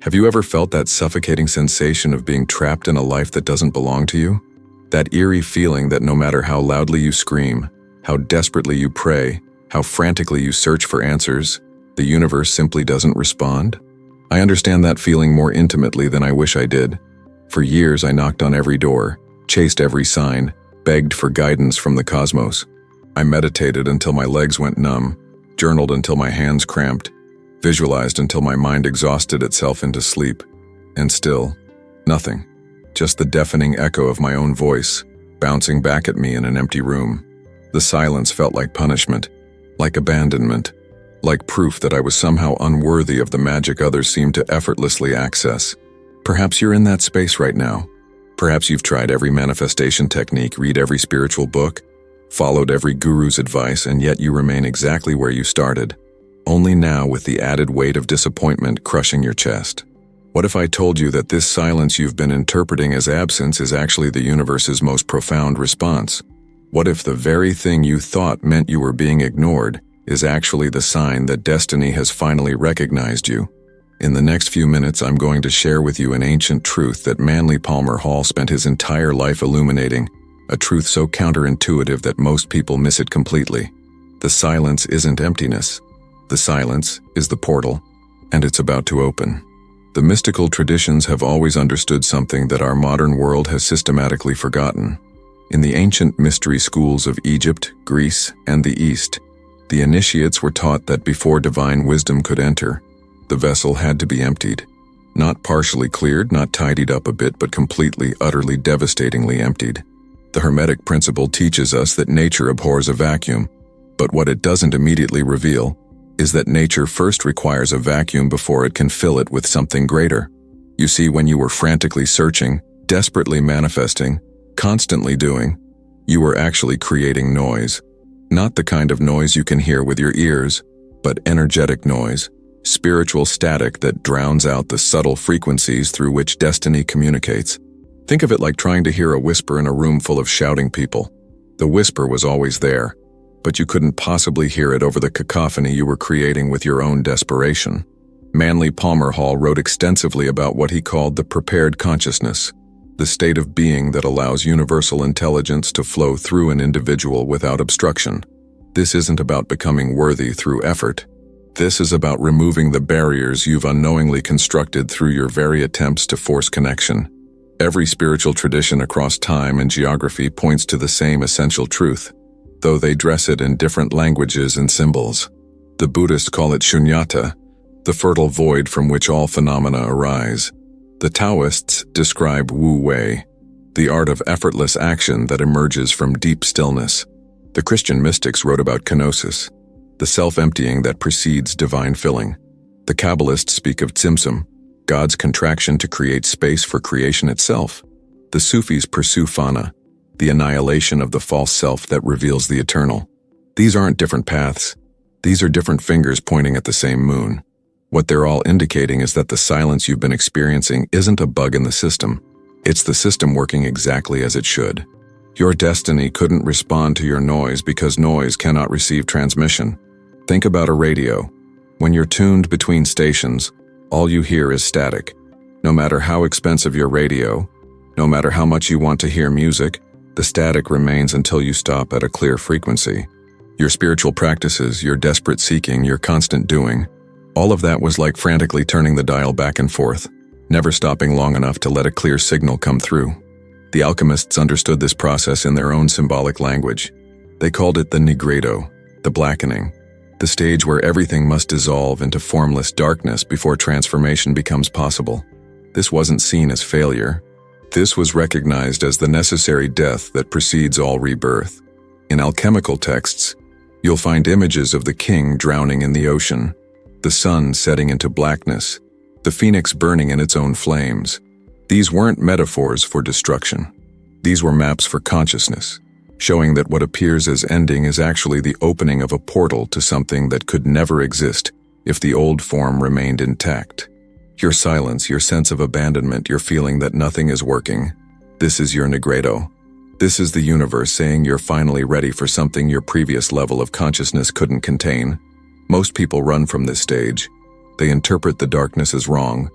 Have you ever felt that suffocating sensation of being trapped in a life that doesn't belong to you? That eerie feeling that no matter how loudly you scream, how desperately you pray, how frantically you search for answers, the universe simply doesn't respond? I understand that feeling more intimately than I wish I did. For years I knocked on every door, chased every sign, begged for guidance from the cosmos. I meditated until my legs went numb, journaled until my hands cramped, visualized until my mind exhausted itself into sleep. And still, nothing. Just the deafening echo of my own voice, bouncing back at me in an empty room. The silence felt like punishment, like abandonment, like proof that I was somehow unworthy of the magic others seemed to effortlessly access. Perhaps you're in that space right now. Perhaps you've tried every manifestation technique, read every spiritual book, followed every guru's advice, and yet you remain exactly where you started, only now with the added weight of disappointment crushing your chest. What if I told you that this silence you've been interpreting as absence is actually the universe's most profound response? What if the very thing you thought meant you were being ignored is actually the sign that destiny has finally recognized you? In the next few minutes, I'm going to share with you an ancient truth that Manly Palmer Hall spent his entire life illuminating, a truth so counterintuitive that most people miss it completely. The silence isn't emptiness. The silence is the portal, and it's about to open. The mystical traditions have always understood something that our modern world has systematically forgotten. In the ancient mystery schools of Egypt, Greece, and the East, the initiates were taught that before divine wisdom could enter, the vessel had to be emptied. Not partially cleared, not tidied up a bit, but completely, utterly, devastatingly emptied. The Hermetic principle teaches us that nature abhors a vacuum, but what it doesn't immediately reveal is that nature first requires a vacuum before it can fill it with something greater. You see, when you were frantically searching, desperately manifesting, constantly doing, you were actually creating noise. Not the kind of noise you can hear with your ears, but energetic noise, spiritual static that drowns out the subtle frequencies through which destiny communicates. Think of it like trying to hear a whisper in a room full of shouting people. The whisper was always there, but you couldn't possibly hear it over the cacophony you were creating with your own desperation. Manly Palmer Hall wrote extensively about what he called the prepared consciousness, the state of being that allows universal intelligence to flow through an individual without obstruction. This isn't about becoming worthy through effort. This is about removing the barriers you've unknowingly constructed through your very attempts to force connection. Every spiritual tradition across time and geography points to the same essential truth, though they dress it in different languages and symbols. The Buddhists call it shunyata, the fertile void from which all phenomena arise. The Taoists describe Wu Wei, the art of effortless action that emerges from deep stillness. The Christian mystics wrote about kenosis, the self-emptying that precedes divine filling. The Kabbalists speak of tzimtzum, God's contraction to create space for creation itself. The Sufis pursue fana, the annihilation of the false self that reveals the eternal. These aren't different paths. These are different fingers pointing at the same moon. What they're all indicating is that the silence you've been experiencing isn't a bug in the system. It's the system working exactly as it should. Your destiny couldn't respond to your noise because noise cannot receive transmission. Think about a radio. When you're tuned between stations, all you hear is static. No matter how expensive your radio, no matter how much you want to hear music, the static remains until you stop at a clear frequency. Your spiritual practices, your desperate seeking, your constant doing, all of that was like frantically turning the dial back and forth, never stopping long enough to let a clear signal come through. The alchemists understood this process in their own symbolic language. They called it the nigredo, the blackening, the stage where everything must dissolve into formless darkness before transformation becomes possible. This wasn't seen as failure. This was recognized as the necessary death that precedes all rebirth. In alchemical texts, you'll find images of the king drowning in the ocean, the sun setting into blackness, the phoenix burning in its own flames. These weren't metaphors for destruction. These were maps for consciousness, showing that what appears as ending is actually the opening of a portal to something that could never exist if the old form remained intact. Your silence, your sense of abandonment, your feeling that nothing is working, this is your nigredo. This is the universe saying you're finally ready for something your previous level of consciousness couldn't contain. Most people run from this stage. They interpret the darkness as wrong.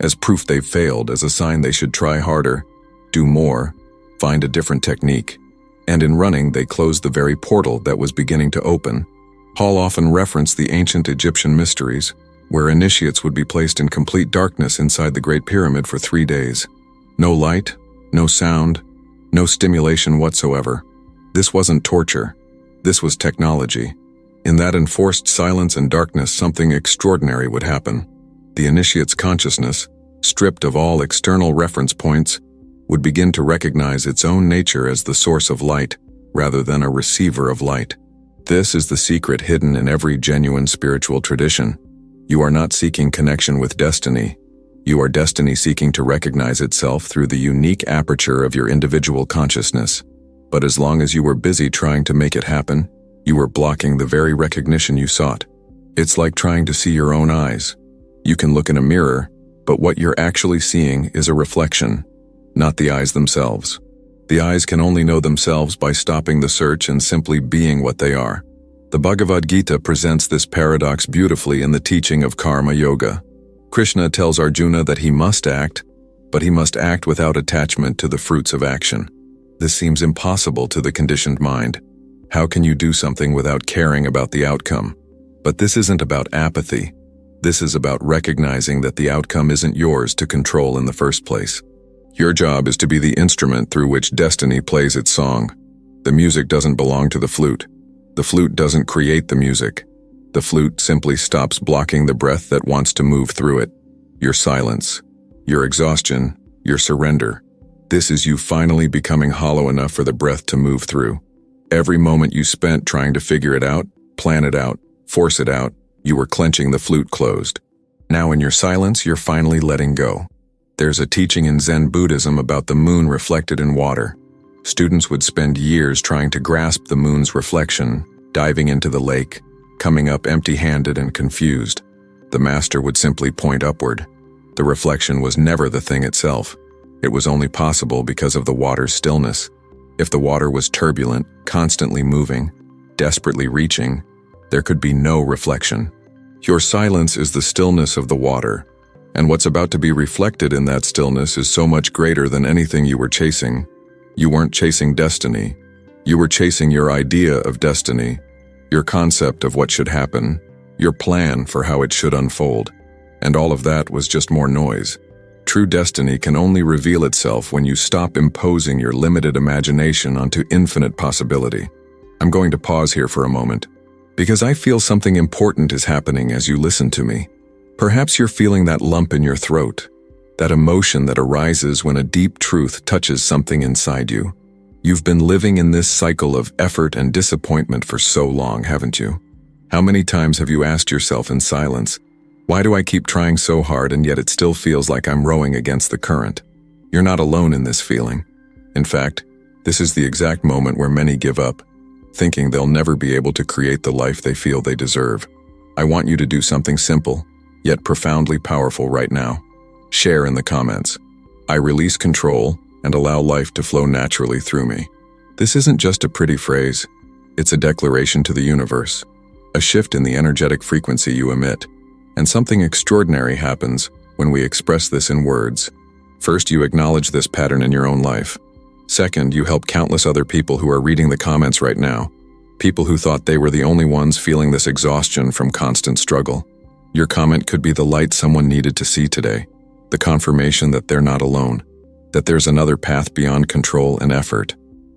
as proof they've failed, as a sign they should try harder, do more, find a different technique. And in running, they closed the very portal that was beginning to open. Hall often referenced the ancient Egyptian mysteries, where initiates would be placed in complete darkness inside the Great Pyramid for 3 days. No light, no sound, no stimulation whatsoever. This wasn't torture. This was technology. In that enforced silence and darkness, something extraordinary would happen. The initiate's consciousness, stripped of all external reference points, would begin to recognize its own nature as the source of light, rather than a receiver of light. This is the secret hidden in every genuine spiritual tradition. You are not seeking connection with destiny. You are destiny seeking to recognize itself through the unique aperture of your individual consciousness. But as long as you were busy trying to make it happen, you were blocking the very recognition you sought. It's like trying to see your own eyes. You can look in a mirror, but what you're actually seeing is a reflection, not the eyes themselves. The eyes can only know themselves by stopping the search and simply being what they are. The Bhagavad Gita presents this paradox beautifully in the teaching of Karma Yoga. Krishna tells Arjuna that he must act, but he must act without attachment to the fruits of action. This seems impossible to the conditioned mind. How can you do something without caring about the outcome? But this isn't about apathy. This is about recognizing that the outcome isn't yours to control in the first place. Your job is to be the instrument through which destiny plays its song. The music doesn't belong to the flute. The flute doesn't create the music. The flute simply stops blocking the breath that wants to move through it. Your silence, your exhaustion, your surrender. This is you finally becoming hollow enough for the breath to move through. Every moment you spent trying to figure it out, plan it out, force it out, you were clenching the flute closed. Now in your silence, you're finally letting go. There's a teaching in Zen Buddhism about the moon reflected in water. Students would spend years trying to grasp the moon's reflection, diving into the lake, coming up empty-handed and confused. The master would simply point upward. The reflection was never the thing itself. It was only possible because of the water's stillness. If the water was turbulent, constantly moving, desperately reaching, there could be no reflection. Your silence is the stillness of the water, and what's about to be reflected in that stillness is so much greater than anything you were chasing. You weren't chasing destiny. You were chasing your idea of destiny, your concept of what should happen, your plan for how it should unfold. And all of that was just more noise. True destiny can only reveal itself when you stop imposing your limited imagination onto infinite possibility. I'm going to pause here for a moment, because I feel something important is happening as you listen to me. Perhaps you're feeling that lump in your throat, that emotion that arises when a deep truth touches something inside you. You've been living in this cycle of effort and disappointment for so long, haven't you? How many times have you asked yourself in silence, why do I keep trying so hard and yet it still feels like I'm rowing against the current? You're not alone in this feeling. In fact, this is the exact moment where many give up, thinking they'll never be able to create the life they feel they deserve. I want you to do something simple, yet profoundly powerful right now. Share in the comments. I release control and allow life to flow naturally through me. This isn't just a pretty phrase. It's a declaration to the universe, a shift in the energetic frequency you emit. And something extraordinary happens when we express this in words. First, you acknowledge this pattern in your own life. Second, you help countless other people who are reading the comments right now. People who thought they were the only ones feeling this exhaustion from constant struggle. Your comment could be the light someone needed to see today. The confirmation that they're not alone. That there's another path beyond control and effort.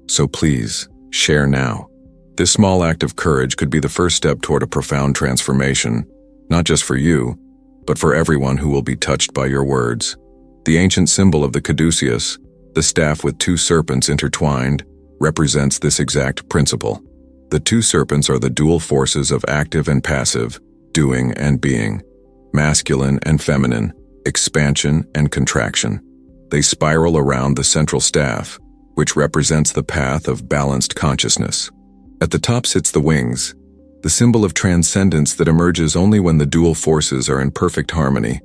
So please, share now. This small act of courage could be the first step toward a profound transformation. Not just for you, but for everyone who will be touched by your words. The ancient symbol of the caduceus, the staff with 2 serpents intertwined, represents this exact principle. The 2 serpents are the dual forces of active and passive, doing and being, masculine and feminine, expansion and contraction. They spiral around the central staff, which represents the path of balanced consciousness. At the top sits the wings, the symbol of transcendence that emerges only when the dual forces are in perfect harmony.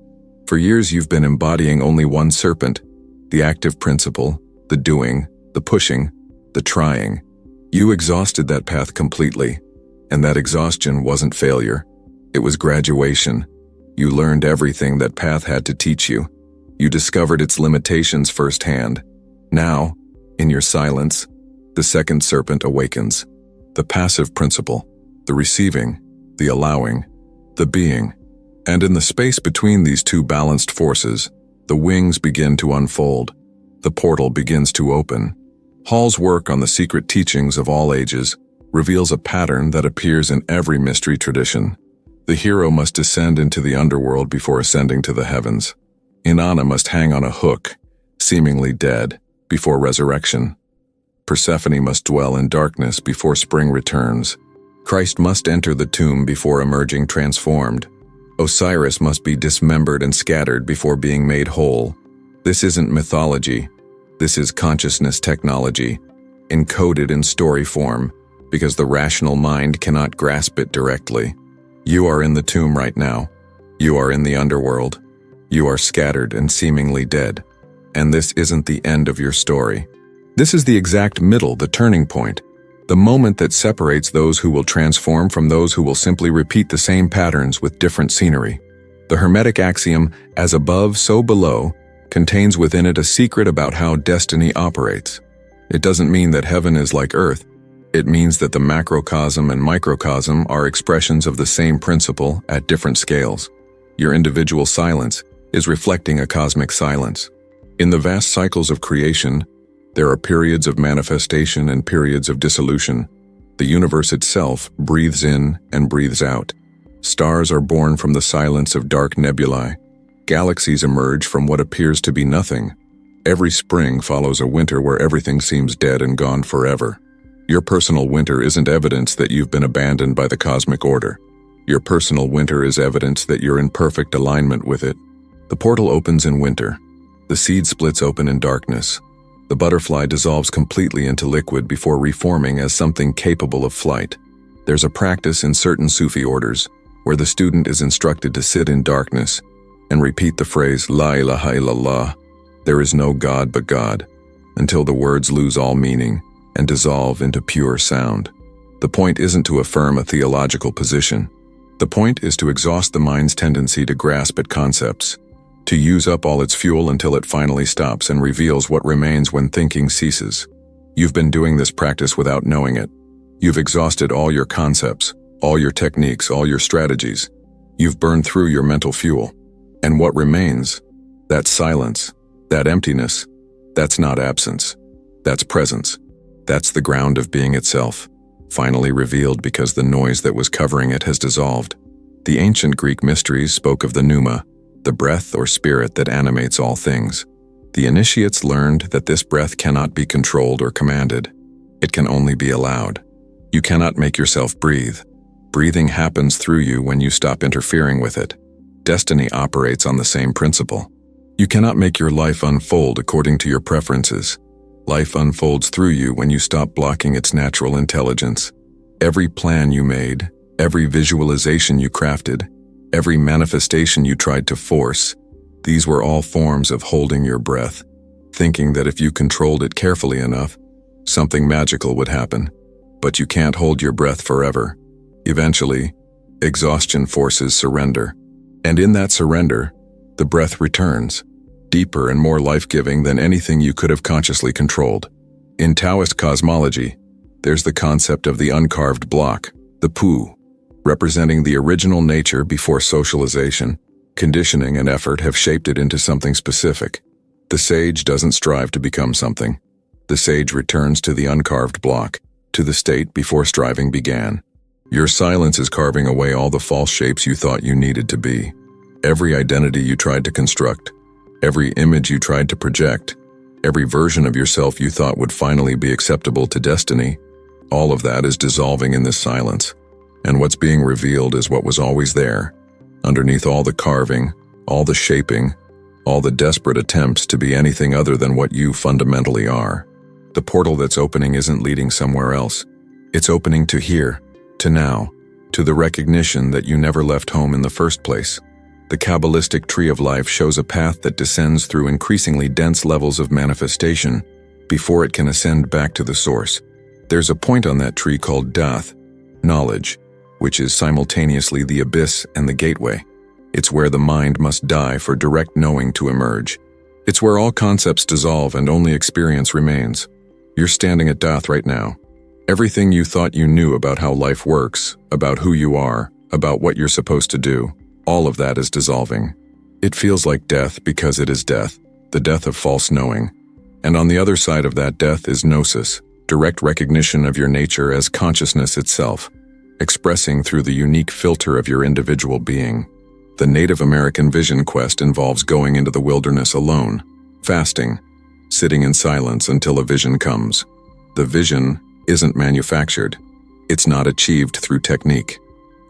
For years you've been embodying only one serpent, the active principle, the doing, the pushing, the trying. You exhausted that path completely, and that exhaustion wasn't failure. It was graduation. You learned everything that path had to teach you. You discovered its limitations firsthand. Now, in your silence, the second serpent awakens. The passive principle, the receiving, the allowing, the being. And in the space between these two balanced forces, the wings begin to unfold. The portal begins to open. Hall's work on the secret teachings of all ages reveals a pattern that appears in every mystery tradition. The hero must descend into the underworld before ascending to the heavens. Inanna must hang on a hook, seemingly dead, before resurrection. Persephone must dwell in darkness before spring returns. Christ must enter the tomb before emerging transformed. Osiris must be dismembered and scattered before being made whole. This isn't mythology. This is consciousness technology, encoded in story form, because the rational mind cannot grasp it directly. You are in the tomb right now. You are in the underworld. You are scattered and seemingly dead. And this isn't the end of your story. This is the exact middle, the turning point, the moment that separates those who will transform from those who will simply repeat the same patterns with different scenery. The Hermetic axiom, as above, so below, contains within it a secret about how destiny operates. It doesn't mean that heaven is like earth. It means that the macrocosm and microcosm are expressions of the same principle at different scales. Your individual silence is reflecting a cosmic silence. In the vast cycles of creation, there are periods of manifestation and periods of dissolution. The universe itself breathes in and breathes out. Stars are born from the silence of dark nebulae. Galaxies emerge from what appears to be nothing. Every spring follows a winter where everything seems dead and gone forever. Your personal winter isn't evidence that you've been abandoned by the cosmic order. Your personal winter is evidence that you're in perfect alignment with it. The portal opens in winter. The seed splits open in darkness. The butterfly dissolves completely into liquid before reforming as something capable of flight. There's a practice in certain Sufi orders where the student is instructed to sit in darkness and repeat the phrase, La ilaha illallah, there is no God but God, until the words lose all meaning and dissolve into pure sound. The point isn't to affirm a theological position. The point is to exhaust the mind's tendency to grasp at concepts, to use up all its fuel until it finally stops and reveals what remains when thinking ceases. You've been doing this practice without knowing it. You've exhausted all your concepts, all your techniques, all your strategies. You've burned through your mental fuel. And what remains? That silence, that emptiness, that's not absence. That's presence. That's the ground of being itself, finally revealed because the noise that was covering it has dissolved. The ancient Greek mysteries spoke of the pneuma, the breath or spirit that animates all things. The initiates learned that this breath cannot be controlled or commanded. It can only be allowed. You cannot make yourself breathe. Breathing happens through you when you stop interfering with it. Destiny operates on the same principle. You cannot make your life unfold according to your preferences. Life unfolds through you when you stop blocking its natural intelligence. Every plan you made, every visualization you crafted, every manifestation you tried to force, these were all forms of holding your breath, thinking that if you controlled it carefully enough, something magical would happen. But you can't hold your breath forever. Eventually, exhaustion forces surrender. And in that surrender, the breath returns, deeper and more life-giving than anything you could have consciously controlled. In Taoist cosmology, there's the concept of the uncarved block, the pu, representing the original nature before socialization, conditioning, and effort have shaped it into something specific. The sage doesn't strive to become something. The sage returns to the uncarved block, to the state before striving began. Your silence is carving away all the false shapes you thought you needed to be. Every identity you tried to construct, every image you tried to project, every version of yourself you thought would finally be acceptable to destiny, all of that is dissolving in this silence. And what's being revealed is what was always there, underneath all the carving, all the shaping, all the desperate attempts to be anything other than what you fundamentally are. The portal that's opening isn't leading somewhere else. It's opening to here, to now, to the recognition that you never left home in the first place. The Kabbalistic tree of life shows a path that descends through increasingly dense levels of manifestation before it can ascend back to the source. There's a point on that tree called Dath, knowledge, which is simultaneously the abyss and the gateway. It's where the mind must die for direct knowing to emerge. It's where all concepts dissolve and only experience remains. You're standing at death right now. Everything you thought you knew about how life works, about who you are, about what you're supposed to do, all of that is dissolving. It feels like death because it is death, the death of false knowing. And on the other side of that death is gnosis, direct recognition of your nature as consciousness itself, expressing through the unique filter of your individual being. The Native American vision quest involves going into the wilderness alone, fasting, sitting in silence until a vision comes. The vision isn't manufactured. It's not achieved through technique.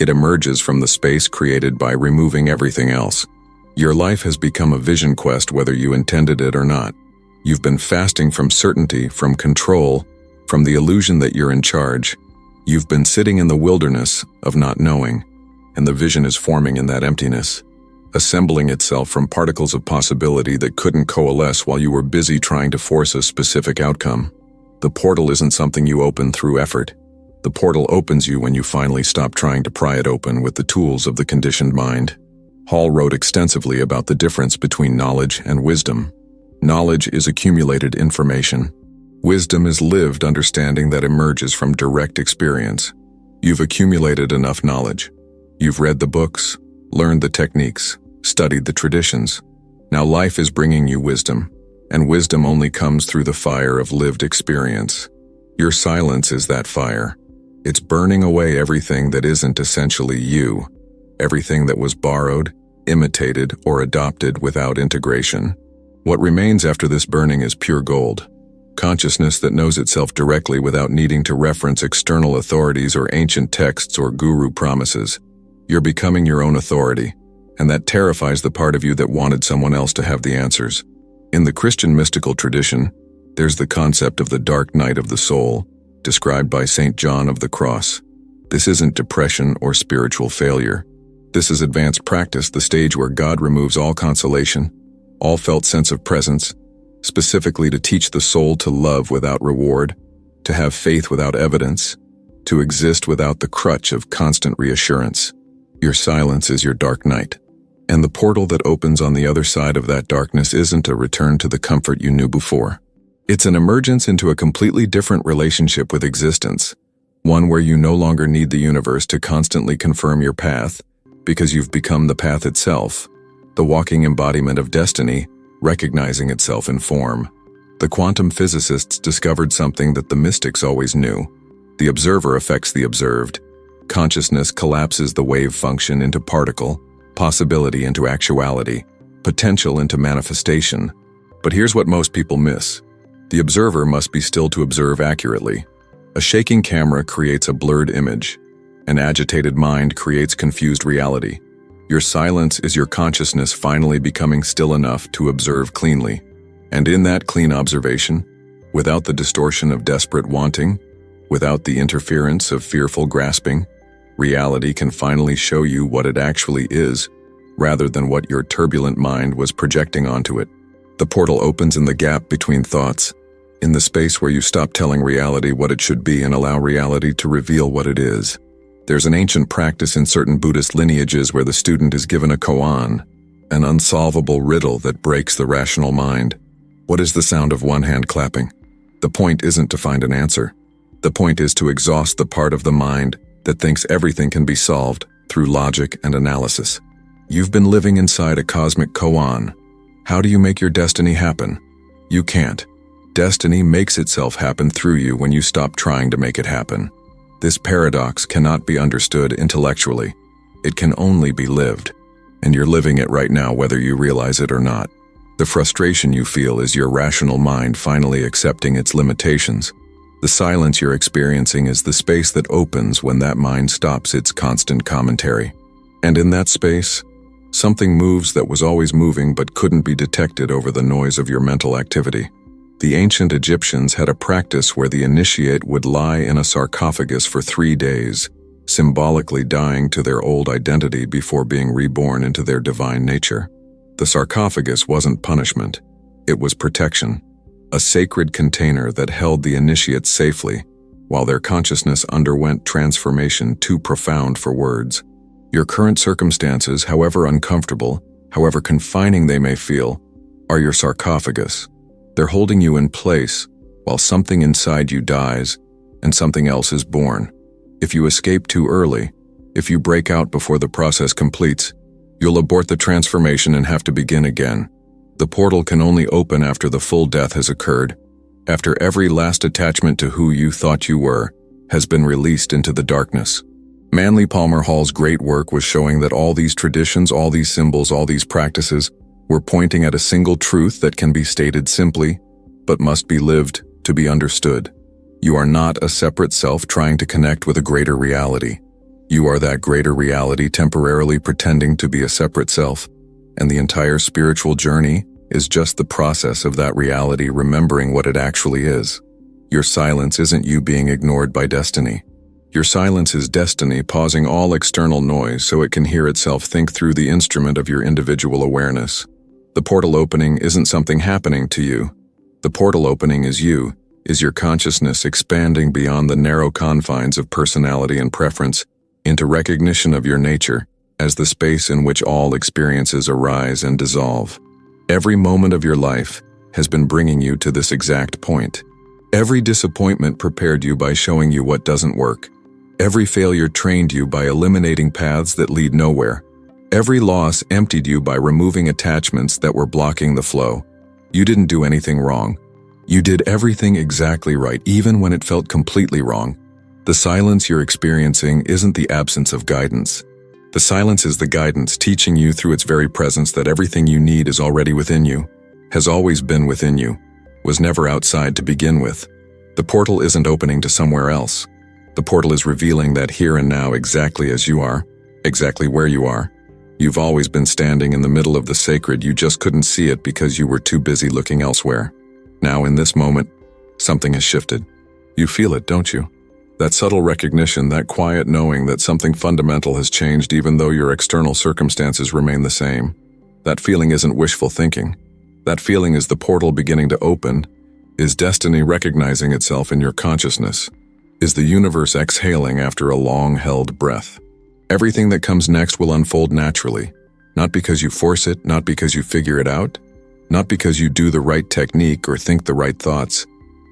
It emerges from the space created by removing everything else. Your life has become a vision quest whether you intended it or not. You've been fasting from certainty, from control, from the illusion that you're in charge. You've been sitting in the wilderness of not knowing, and the vision is forming in that emptiness, assembling itself from particles of possibility that couldn't coalesce while you were busy trying to force a specific outcome. The portal isn't something you open through effort. The portal opens you when you finally stop trying to pry it open with the tools of the conditioned mind. Hall wrote extensively about the difference between knowledge and wisdom. Knowledge is accumulated information. Wisdom is lived understanding that emerges from direct experience. You've accumulated enough knowledge. You've read the books, learned the techniques, studied the traditions. Now life is bringing you wisdom, and wisdom only comes through the fire of lived experience. Your silence is that fire. It's burning away everything that isn't essentially you, everything that was borrowed, imitated, or adopted without integration. What remains after this burning is pure gold. Consciousness that knows itself directly without needing to reference external authorities or ancient texts or guru promises. You're becoming your own authority, and that terrifies the part of you that wanted someone else to have the answers. In the Christian mystical tradition, there's the concept of the dark night of the soul, described by St. John of the Cross. This isn't depression or spiritual failure. This is advanced practice, the stage where God removes all consolation, all felt sense of presence, specifically to teach the soul to love without reward, to have faith without evidence, to exist without the crutch of constant reassurance. Your silence is your dark night, and the portal that opens on the other side of that darkness isn't a return to the comfort you knew before. It's an emergence into a completely different relationship with existence, one where you no longer need the universe to constantly confirm your path, because you've become the path itself, the walking embodiment of destiny, recognizing itself in form. The quantum physicists discovered something that the mystics always knew. The observer affects the observed. Consciousness collapses the wave function into particle, possibility into actuality, potential into manifestation. But here's what most people miss. The observer must be still to observe accurately. A shaking camera creates a blurred image. An agitated mind creates confused reality. Your silence is your consciousness finally becoming still enough to observe cleanly. And in that clean observation, without the distortion of desperate wanting, without the interference of fearful grasping, reality can finally show you what it actually is, rather than what your turbulent mind was projecting onto it. The portal opens in the gap between thoughts, in the space where you stop telling reality what it should be and allow reality to reveal what it is. There's an ancient practice in certain Buddhist lineages where the student is given a koan, an unsolvable riddle that breaks the rational mind. What is the sound of one hand clapping? The point isn't to find an answer. The point is to exhaust the part of the mind that thinks everything can be solved through logic and analysis. You've been living inside a cosmic koan. How do you make your destiny happen? You can't. Destiny makes itself happen through you when you stop trying to make it happen. This paradox cannot be understood intellectually. It can only be lived. And you're living it right now whether you realize it or not. The frustration you feel is your rational mind finally accepting its limitations. The silence you're experiencing is the space that opens when that mind stops its constant commentary. And in that space, something moves that was always moving but couldn't be detected over the noise of your mental activity. The ancient Egyptians had a practice where the initiate would lie in a sarcophagus for 3 days, symbolically dying to their old identity before being reborn into their divine nature. The sarcophagus wasn't punishment, it was protection, a sacred container that held the initiate safely, while their consciousness underwent transformation too profound for words. Your current circumstances, however uncomfortable, however confining they may feel, are your sarcophagus. They're holding you in place while something inside you dies and something else is born. If you escape too early, if you break out before the process completes, you'll abort the transformation and have to begin again. The portal can only open after the full death has occurred, after every last attachment to who you thought you were has been released into the darkness. Manly Palmer Hall's great work was showing that all these traditions, all these symbols, all these practices were pointing at a single truth that can be stated simply, but must be lived to be understood. You are not a separate self trying to connect with a greater reality. You are that greater reality temporarily pretending to be a separate self, and the entire spiritual journey is just the process of that reality remembering what it actually is. Your silence isn't you being ignored by destiny. Your silence is destiny pausing all external noise so it can hear itself think through the instrument of your individual awareness. The portal opening isn't something happening to you. The portal opening is you, is your consciousness expanding beyond the narrow confines of personality and preference into recognition of your nature as the space in which all experiences arise and dissolve. Every moment of your life has been bringing you to this exact point. Every disappointment prepared you by showing you what doesn't work. Every failure trained you by eliminating paths that lead nowhere. Every loss emptied you by removing attachments that were blocking the flow. You didn't do anything wrong. You did everything exactly right, even when it felt completely wrong. The silence you're experiencing isn't the absence of guidance. The silence is the guidance teaching you through its very presence that everything you need is already within you, has always been within you, was never outside to begin with. The portal isn't opening to somewhere else. The portal is revealing that here and now exactly as you are, exactly where you are. You've always been standing in the middle of the sacred, you just couldn't see it because you were too busy looking elsewhere. Now in this moment, something has shifted. You feel it, don't you? That subtle recognition, that quiet knowing that something fundamental has changed even though your external circumstances remain the same. That feeling isn't wishful thinking. That feeling is the portal beginning to open, is destiny recognizing itself in your consciousness, is the universe exhaling after a long-held breath. Everything that comes next will unfold naturally, not because you force it, not because you figure it out, not because you do the right technique or think the right thoughts,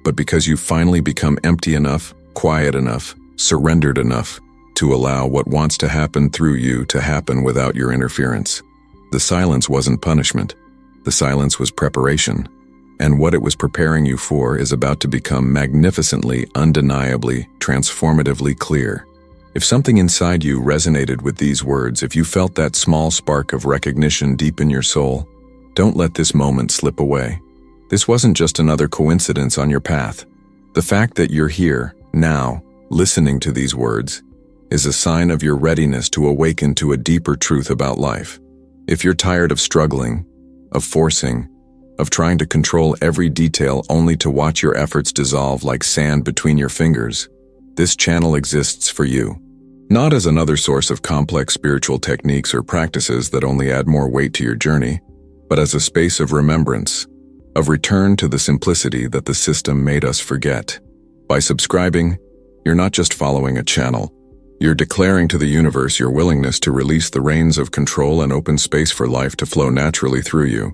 but because you finally become empty enough, quiet enough, surrendered enough to allow what wants to happen through you to happen without your interference. The silence wasn't punishment. The silence was preparation. And what it was preparing you for is about to become magnificently, undeniably, transformatively clear. If something inside you resonated with these words, if you felt that small spark of recognition deep in your soul, don't let this moment slip away. This wasn't just another coincidence on your path. The fact that you're here, now, listening to these words, is a sign of your readiness to awaken to a deeper truth about life. If you're tired of struggling, of forcing, of trying to control every detail only to watch your efforts dissolve like sand between your fingers, this channel exists for you. Not as another source of complex spiritual techniques or practices that only add more weight to your journey, but as a space of remembrance, of return to the simplicity that the system made us forget. By subscribing, you're not just following a channel, you're declaring to the universe your willingness to release the reins of control and open space for life to flow naturally through you.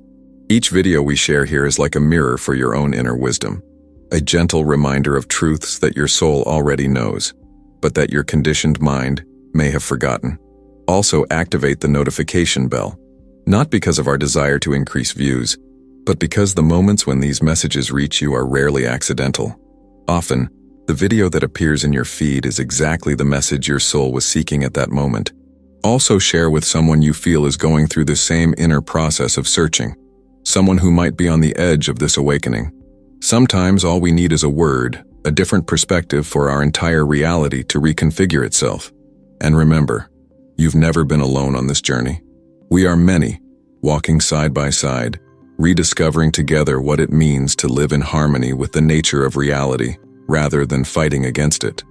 Each video we share here is like a mirror for your own inner wisdom, a gentle reminder of truths that your soul already knows, but that your conditioned mind may have forgotten. Also activate the notification bell, not because of our desire to increase views, but because the moments when these messages reach you are rarely accidental. Often, the video that appears in your feed is exactly the message your soul was seeking at that moment. Also share with someone you feel is going through the same inner process of searching, someone who might be on the edge of this awakening. Sometimes all we need is a word, a different perspective for our entire reality to reconfigure itself. And remember, you've never been alone on this journey. We are many, walking side by side, rediscovering together what it means to live in harmony with the nature of reality, rather than fighting against it.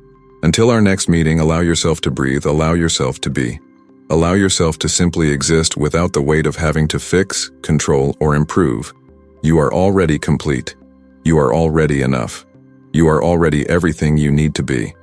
Until our next meeting, allow yourself to breathe, allow yourself to be. Allow yourself to simply exist without the weight of having to fix, control, or improve. You are already complete. You are already enough. You are already everything you need to be.